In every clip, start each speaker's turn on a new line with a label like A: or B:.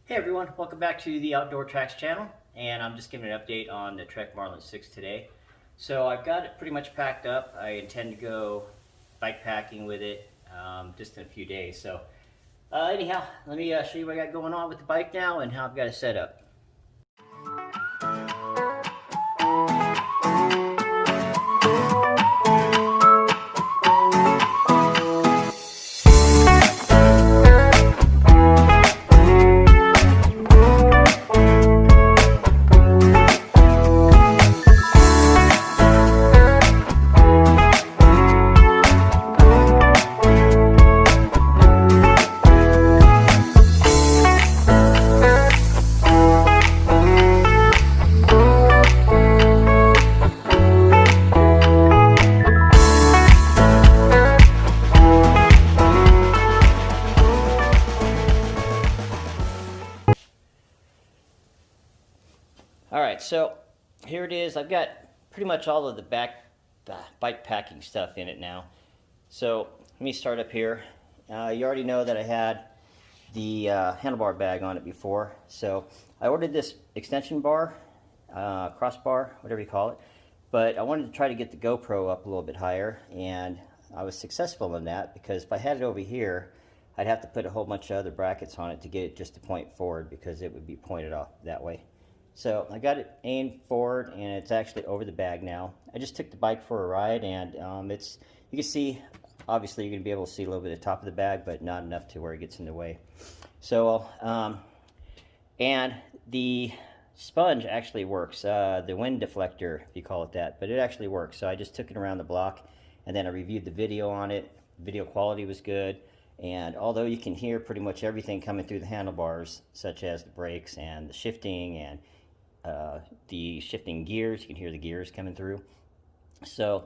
A: Hey everyone, welcome back to the Outdoor Tracks channel, and I'm just giving an update on the Trek Marlin 6 today. So I've got it pretty much packed up. I intend to go bike packing with it just in a few days. So anyhow, let me show you what I got going on with the bike now and how I've got it set up. Alright, so here it is. I've got pretty much all of the bike packing stuff in it now. So let me start up here. You already know that I had the handlebar bag on it before. So I ordered this extension bar, crossbar, whatever you call it. But I wanted to try to get the GoPro up a little bit higher, and I was successful in that because if I had it over here, I'd have to put a whole bunch of other brackets on it to get it just to point forward because it would be pointed off that way. So I got it aimed forward, and it's actually over the bag now. I just took the bike for a ride, and you can see, obviously you're going to be able to see a little bit of the top of the bag, but not enough to where it gets in the way. So, and the sponge actually works, the wind deflector, if you call it that, but it actually works. So I just took it around the block, and then I reviewed the video on it. Video quality was good, and although you can hear pretty much everything coming through the handlebars, such as the brakes and the shifting and the shifting gears, you can hear the gears coming through. So,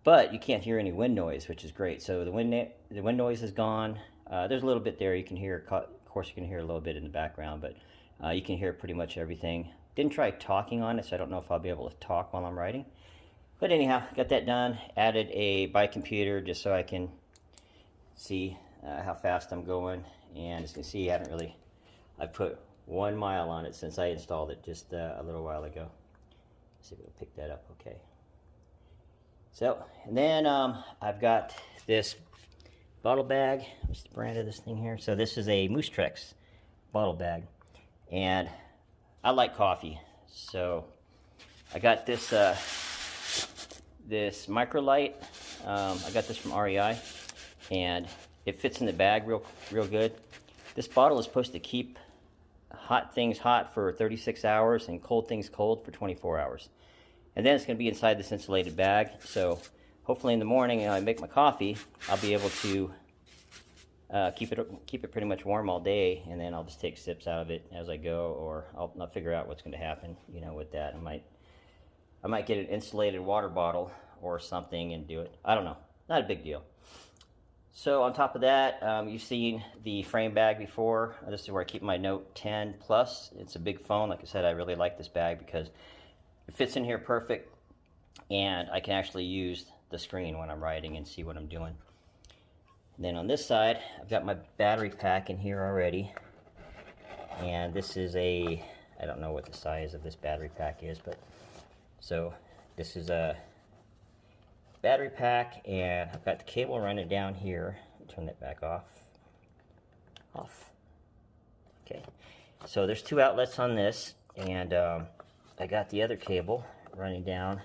A: but you can't hear any wind noise, which is great. So the wind noise is gone. There's a little bit there you can hear. Of course, you can hear a little bit in the background, but you can hear pretty much everything. Didn't try talking on it, so I don't know if I'll be able to talk while I'm riding. But anyhow, got that done. Added a bike computer just so I can see how fast I'm going. And as you can see, I put 1 mile on it since I installed it just a little while ago. Let's see if it'll pick that up okay. So, and then I've got this bottle bag. What's the brand of this thing here? So this is a Moose Trex bottle bag. And I like coffee. So I got this this microlight. I got this from REI. And it fits in the bag real good. This bottle is supposed to keep hot things hot for 36 hours and cold things cold for 24 hours. And then it's going to be inside this insulated bag. So hopefully in the morning when I make my coffee, I'll be able to keep it pretty much warm all day, and then I'll just take sips out of it as I go, or I'll figure out what's going to happen, with that. I might get an insulated water bottle or something and do it. I don't know. Not a big deal. So on top of that, you've seen the frame bag before. This is where I keep my Note 10 Plus. It's a big phone. Like I said, I really like this bag because it fits in here perfect, and I can actually use the screen when I'm riding and see what I'm doing. And then on this side, I've got my battery pack in here already. And this is I don't know what the size of this battery pack is, but so this is a battery pack, and I've got the cable running down here. Turn that back off. Okay, so there's 2 outlets on this, and I got the other cable running down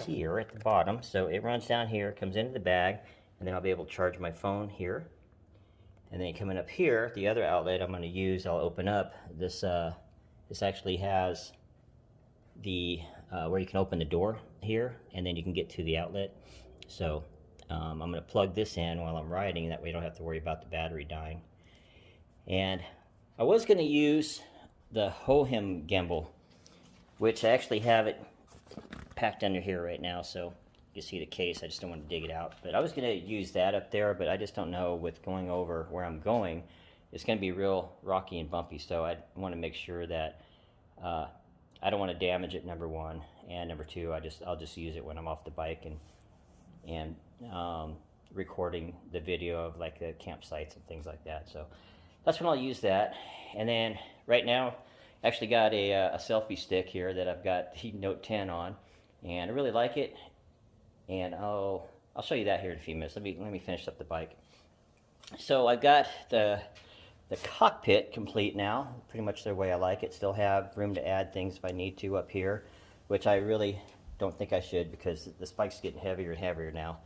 A: here at the bottom. So it runs down here, comes into the bag, and then I'll be able to charge my phone here. And then coming up here, the other outlet I'm going to use, I'll open up this. This actually has the where you can open the door here, and then you can get to the outlet. So I'm going to plug this in while I'm riding, that way I don't have to worry about the battery dying. And I was going to use the Hohem gimbal, which I actually have it packed under here right now, so you can see the case. I just don't want to dig it out. But I was going to use that up there, but I just don't know, with going over where I'm going, it's going to be real rocky and bumpy, so I want to make sure that I don't want to damage it, number one, and number two, I'll just use it when I'm off the bike and recording the video of like the campsites and things like that. So that's when I'll use that. And then right now, I actually got a selfie stick here that I've got the Note 10 on, and I really like it. And I'll show you that here in a few minutes. Let me finish up the bike. So I've got the cockpit complete now, pretty much the way I like it. Still have room to add things if I need to up here, which I really don't think I should because this bike's getting heavier and heavier now.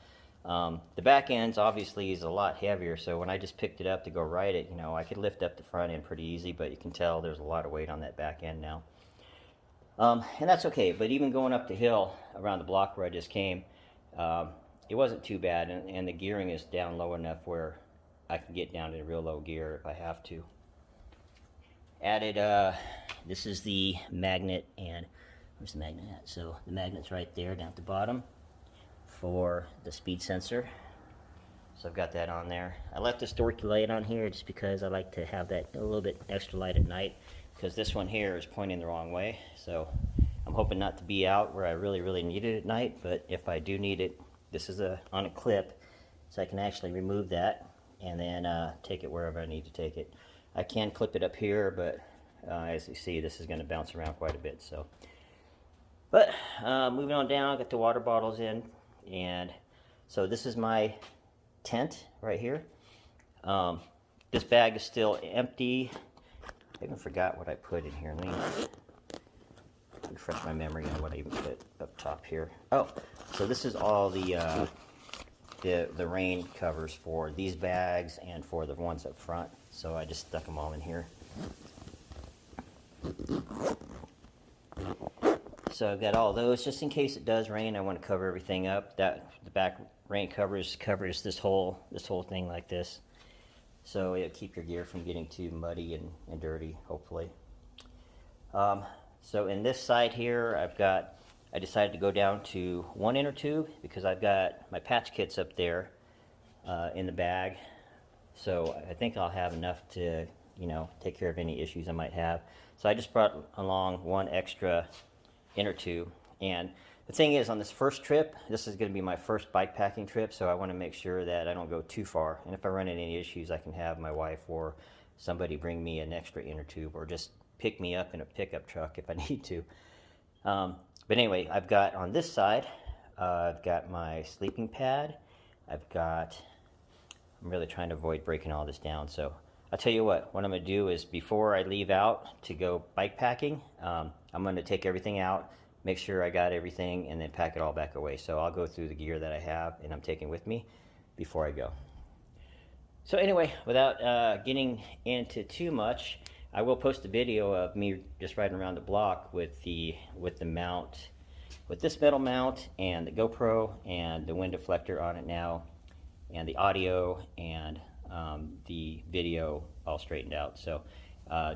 A: The back end's obviously is a lot heavier, so when I just picked it up to go ride it, you know, I could lift up the front end pretty easy, but you can tell there's a lot of weight on that back end now. And that's okay, but even going up the hill around the block where I just came, it wasn't too bad, and the gearing is down low enough where I can get down to real low gear if I have to. Added, this is the magnet, and where's the magnet at? So the magnet's right there down at the bottom for the speed sensor. So I've got that on there. I left this dorky light on here just because I like to have that a little bit extra light at night, because this one here is pointing the wrong way. So I'm hoping not to be out where I really need it at night, but if I do need it, this is on a clip, so I can actually remove that and then take it wherever I need to take it. I can clip it up here, but as you see, this is going to bounce around quite a bit. So, but moving on down, got the water bottles in, and so this is my tent right here. This bag is still empty. I even forgot what I put in here. Let me refresh my memory on what I even put up top here. Oh, so this is all the rain covers for these bags and for the ones up front. So I just stuck them all in here. So I've got all those just in case it does rain. I want to cover everything up. That the back rain covers this whole thing like this. So it'll keep your gear from getting too muddy and dirty, hopefully. So in this side here, I decided to go down to one inner tube because I've got my patch kits up there in the bag. So I think I'll have enough to, you know, take care of any issues I might have. So I just brought along one extra inner tube. And the thing is, on this first trip, this is going to be my first bike packing trip, so I want to make sure that I don't go too far. And if I run into any issues, I can have my wife or somebody bring me an extra inner tube, or just pick me up in a pickup truck if I need to. But anyway, I've got on this side, I've got my sleeping pad. I'm really trying to avoid breaking all this down. So I'll tell you what I'm going to do is before I leave out to go bike packing, I'm going to take everything out, make sure I got everything, and then pack it all back away. So I'll go through the gear that I have and I'm taking with me before I go. So anyway, without getting into too much, I will post a video of me just riding around the block with the mount, with this metal mount and the GoPro and the wind deflector on it now, and the audio and the video all straightened out. So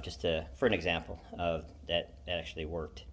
A: just for an example of that actually worked.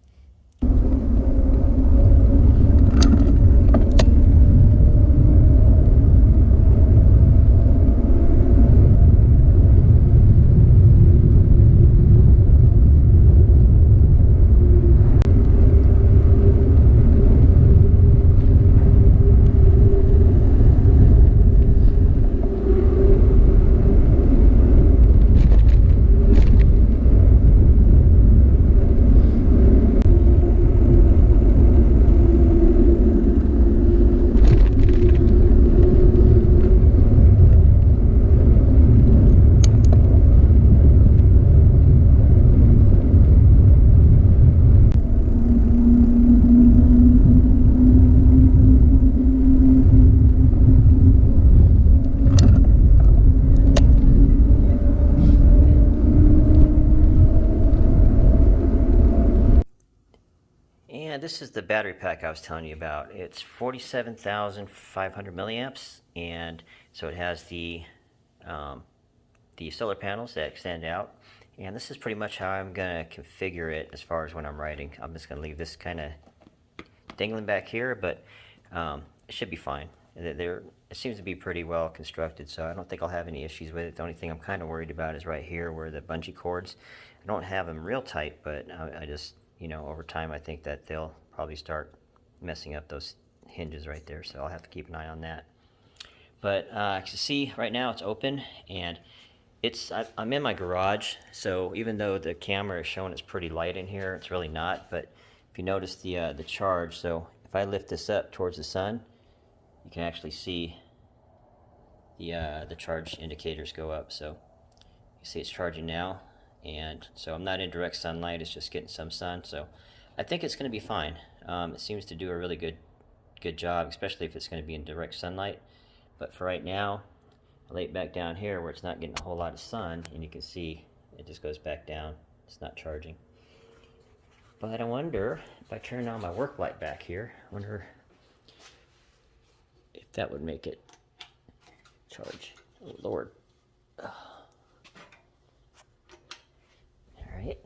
A: And this is the battery pack I was telling you about. It's 47,500 milliamps, and so it has the solar panels that extend out. And this is pretty much how I'm going to configure it as far as when I'm riding. I'm just going to leave this kind of dangling back here, but it should be fine. It seems to be pretty well constructed, so I don't think I'll have any issues with it. The only thing I'm kind of worried about is right here where the bungee cords. I don't have them real tight, but I just, you know, over time I think that they'll probably start messing up those hinges right there, so I'll have to keep an eye on that. But as you see, right now it's open, and I'm in my garage, so even though the camera is showing it's pretty light in here, it's really not. But if you notice the charge, so if I lift this up towards the sun, you can actually see the charge indicators go up. So you see it's charging now, and so I'm not in direct sunlight, it's just getting some sun, so I think it's going to be fine. It seems to do a really good job, especially if it's going to be in direct sunlight. But for right now, I lay it back down here where it's not getting a whole lot of sun, and you can see it just goes back down. It's not charging. But I wonder if I turn on my work light back here, I wonder if that would make it charge. Oh Lord. All right.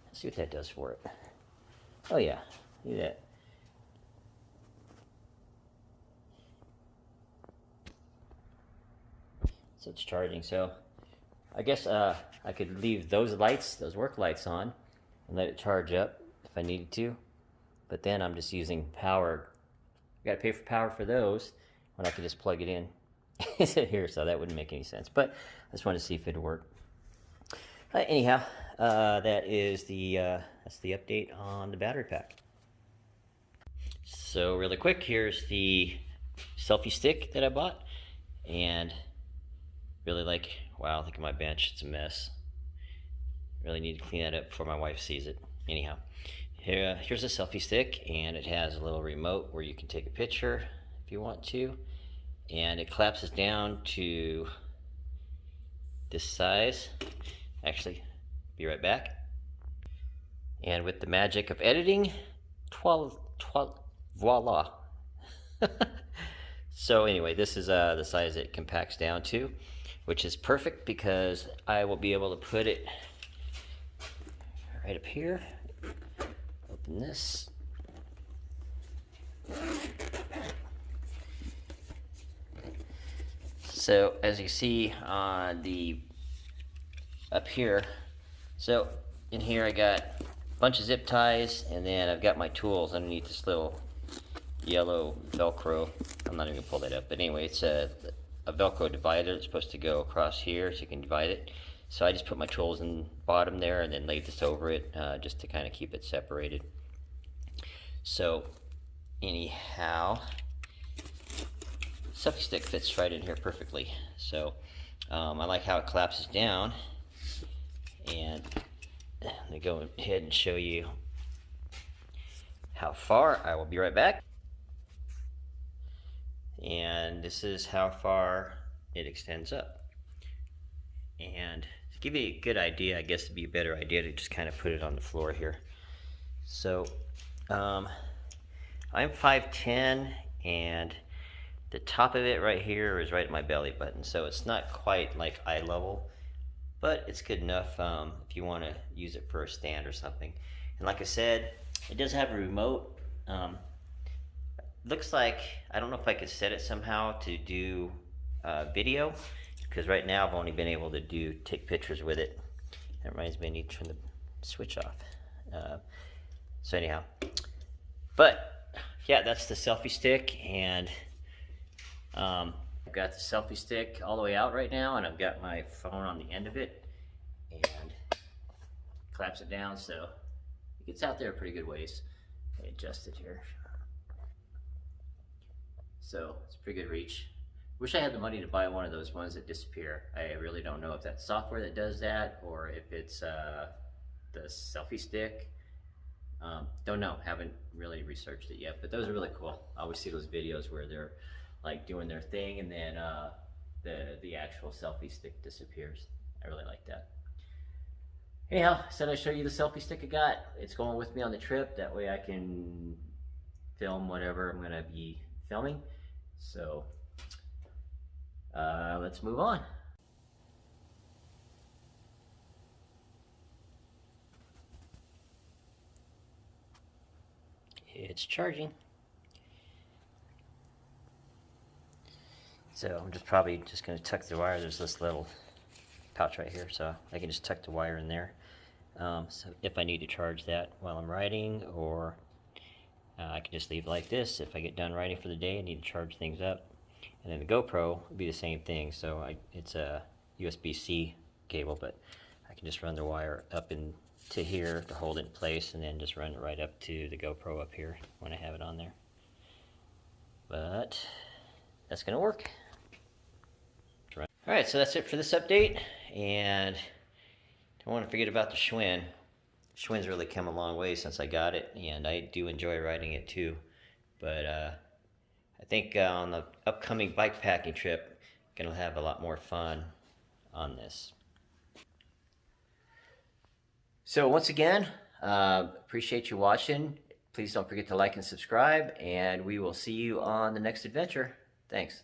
A: Let's see what that does for it. Oh yeah, look at that. So it's charging. So I guess I could leave those lights, those work lights on, and let it charge up if I needed to. But then I'm just using power. I got to pay for power for those when I could just plug it in here. So that wouldn't make any sense. But I just wanted to see if it'd work. Anyhow, that is that's the update on the battery pack. So really quick, here's the selfie stick that I bought, and really wow, look at my bench, it's a mess. Really need to clean that up before my wife sees it. Anyhow, here's a selfie stick, and it has a little remote where you can take a picture if you want to, and it collapses down to this size. Actually, be right back. And with the magic of editing, voila. So anyway, this is the size it compacts down to, which is perfect because I will be able to put it right up here. Open this. So as you see on up here, so in here I got a bunch of zip ties, and then I've got my tools underneath this little yellow Velcro. I'm not even gonna pull that up, but anyway, it's a Velcro divider that's supposed to go across here so you can divide it. So I just put my tools in the bottom there and then laid this over it just to kind of keep it separated. So anyhow, selfie stick fits right in here perfectly. So I like how it collapses down, and let me go ahead and show you how far. I will be right back. And this is how far it extends up. And to give you a good idea, I guess it'd be a better idea to just kind of put it on the floor here. So I'm 5'10", and the top of it right here is right at my belly button, so it's not quite like eye level, but it's good enough if you want to use it for a stand or something. And like I said, it does have a remote. Looks like, I don't know if I could set it somehow to do video, because right now I've only been able to take pictures with it. That reminds me, I need to turn the switch off. So anyhow, but yeah, that's the selfie stick, and I've got the selfie stick all the way out right now, and I've got my phone on the end of it, and clamps it down so it gets out there a pretty good ways. I adjust it here. So it's a pretty good reach. Wish I had the money to buy one of those ones that disappear. I really don't know if that's software that does that or if it's the selfie stick. Don't know, haven't really researched it yet, but those are really cool. I always see those videos where they're like doing their thing, and then the actual selfie stick disappears. I really like that. Anyhow, I said I'd show you the selfie stick I got. It's going with me on the trip. That way I can film whatever I'm gonna be filming. So let's move on. It's charging. So I'm probably just going to tuck the wire. There's this little pouch right here, so I can just tuck the wire in there. So if I need to charge that while I'm riding, or I can just leave it like this. If I get done riding for the day, I need to charge things up. And then the GoPro would be the same thing. So you USB-C cable, but I can just run the wire up into here to hold it in place, and then just run it right up to the GoPro up here when I have it on there. But that's gonna work. Alright, so that's it for this update, and don't want to forget about the Schwinn. Schwinn's really come a long way since I got it, and I do enjoy riding it too. But I think on the upcoming bikepacking trip, I'm gonna have a lot more fun on this. So once again, appreciate you watching. Please don't forget to like and subscribe, and we will see you on the next adventure. Thanks.